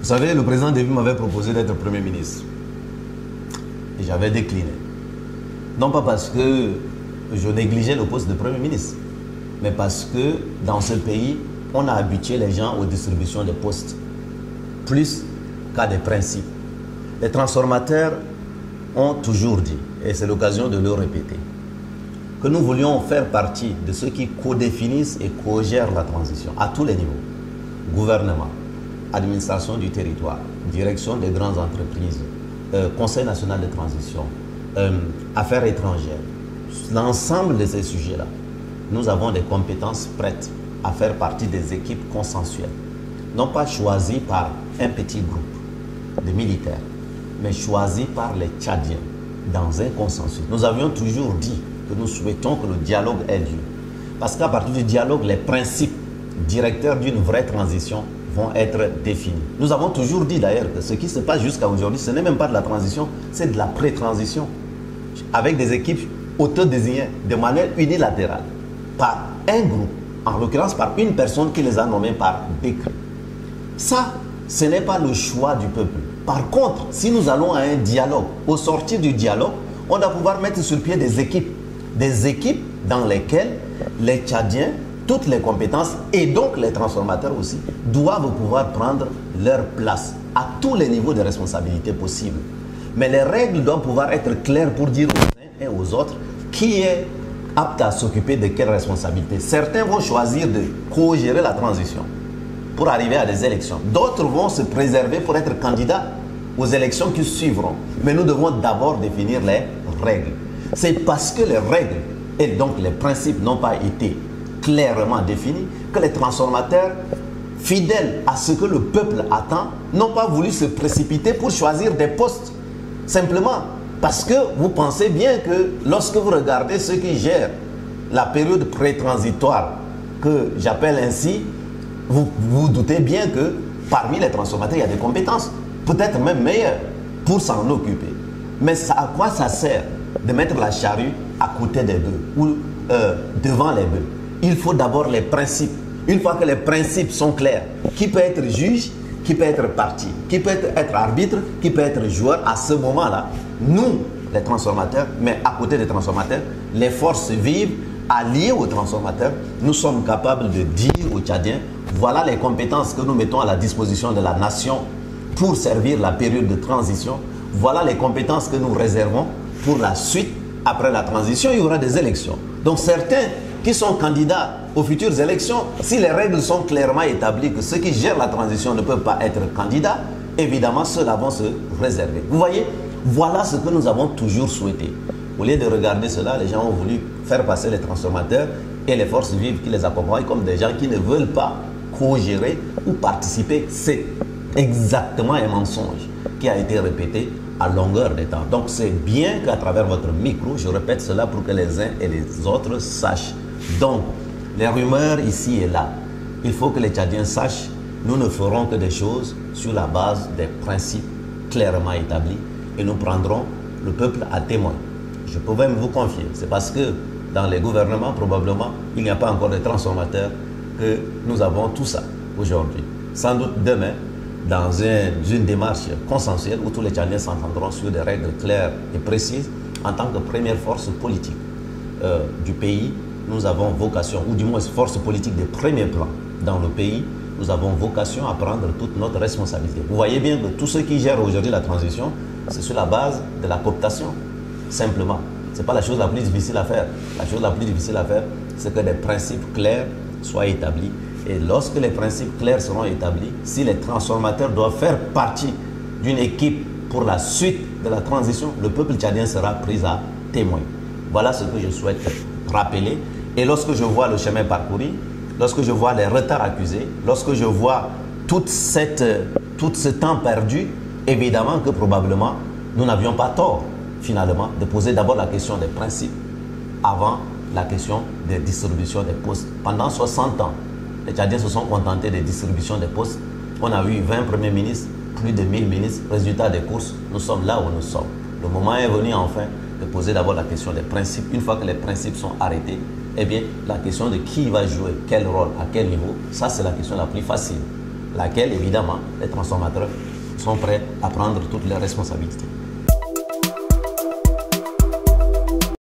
savez, le président Déby m'avait proposé d'être Premier ministre. Et j'avais décliné. Non pas parce que je négligeais le poste de Premier ministre, mais parce que dans ce pays, on a habitué les gens aux distributions des postes, plus qu'à des principes. Les transformateurs ont toujours dit, et c'est l'occasion de le répéter, que nous voulions faire partie de ceux qui codéfinissent et co-gèrent la transition à tous les niveaux. Gouvernement, administration du territoire, direction des grandes entreprises, Conseil national de transition, affaires étrangères. L'ensemble de ces sujets-là, nous avons des compétences prêtes à faire partie des équipes consensuelles. Non pas choisies par un petit groupe de militaires, mais choisies par les Tchadiens dans un consensus. Nous avions toujours dit que nous souhaitons que le dialogue ait lieu. Parce qu'à partir du dialogue, les principes directeurs d'une vraie transition vont être définis. Nous avons toujours dit d'ailleurs que ce qui se passe jusqu'à aujourd'hui, ce n'est même pas de la transition, c'est de la pré-transition. Avec des équipes autodésignées de manière unilatérale par un groupe, en l'occurrence par une personne qui les a nommés par décret. Ça, ce n'est pas le choix du peuple. Par contre, si nous allons à un dialogue, au sortir du dialogue, on doit pouvoir mettre sur pied des équipes dans lesquelles les Tchadiens, toutes les compétences et donc les transformateurs aussi, doivent pouvoir prendre leur place à tous les niveaux de responsabilité possibles. Mais les règles doivent pouvoir être claires pour dire aux uns et aux autres qui est apte à s'occuper de quelle responsabilité. Certains vont choisir de co-gérer la transition pour arriver à des élections. D'autres vont se préserver pour être candidats aux élections qui suivront. Mais nous devons d'abord définir les règles. C'est parce que les règles et donc les principes n'ont pas été clairement définis que les transformateurs, fidèles à ce que le peuple attend, n'ont pas voulu se précipiter pour choisir des postes. Simplement parce que vous pensez bien que lorsque vous regardez ceux qui gèrent la période pré-transitoire, que j'appelle ainsi, vous vous doutez bien que parmi les transformateurs, il y a des compétences, peut-être même meilleures, pour s'en occuper. Mais à quoi ça sert de mettre la charrue à côté des bœufs ou devant les bœufs? Il faut d'abord les principes. Une fois que les principes sont clairs, qui peut être juge, qui peut être parti, qui peut être arbitre, qui peut être joueur, à ce moment-là, nous, les transformateurs, mais à côté des transformateurs, les forces vives, alliées aux transformateurs, nous sommes capables de dire aux Tchadiens, voilà les compétences que nous mettons à la disposition de la nation pour servir la période de transition, voilà les compétences que nous réservons pour la suite. Après la transition, il y aura des élections. Donc certains qui sont candidats aux futures élections, si les règles sont clairement établies, que ceux qui gèrent la transition ne peuvent pas être candidats, évidemment ceux-là vont se réserver. Vous voyez, voilà ce que nous avons toujours souhaité. Au lieu de regarder cela, les gens ont voulu faire passer les transformateurs et les forces vives qui les accompagnent comme des gens qui ne veulent pas co-gérer ou participer. C'est exactement un mensonge qui a été répété à longueur de temps. Donc c'est bien qu'à travers votre micro, je répète cela pour que les uns et les autres sachent. Donc, les rumeurs ici et là, il faut que les Tchadiens sachent, nous ne ferons que des choses sur la base des principes clairement établis et nous prendrons le peuple à témoin. Je peux même vous confier, c'est parce que dans les gouvernements, probablement, il n'y a pas encore de transformateurs que nous avons tout ça aujourd'hui. Sans doute demain, dans une démarche consensuelle où tous les Tchadiens s'entendront sur des règles claires et précises, en tant que première force politique du pays, nous avons vocation, ou du moins force politique de premier plan dans le pays, nous avons vocation à prendre toute notre responsabilité. Vous voyez bien que tous ceux qui gèrent aujourd'hui la transition, c'est sur la base de la cooptation, simplement. Ce n'est pas la chose la plus difficile à faire. La chose la plus difficile à faire, c'est que des principes clairs soient établis. Et lorsque les principes clairs seront établis, si les transformateurs doivent faire partie d'une équipe pour la suite de la transition, le peuple tchadien sera pris à témoin. Voilà ce que je souhaite rappeler. Et lorsque je vois le chemin parcouru, lorsque je vois les retards accusés, lorsque je vois tout ce temps perdu, évidemment que probablement nous n'avions pas tort finalement de poser d'abord la question des principes avant la question des distributions des postes. Pendant 60 ans, les Tchadiens se sont contentés des distributions des postes. On a eu 20 premiers ministres, plus de 1000 ministres. Résultat des courses, nous sommes là où nous sommes. Le moment est venu enfin de poser d'abord la question des principes. Une fois que les principes sont arrêtés, eh bien, la question de qui va jouer quel rôle, à quel niveau, ça c'est la question la plus facile. laquelle, évidemment, les transformateurs sont prêts à prendre toutes leurs responsabilités.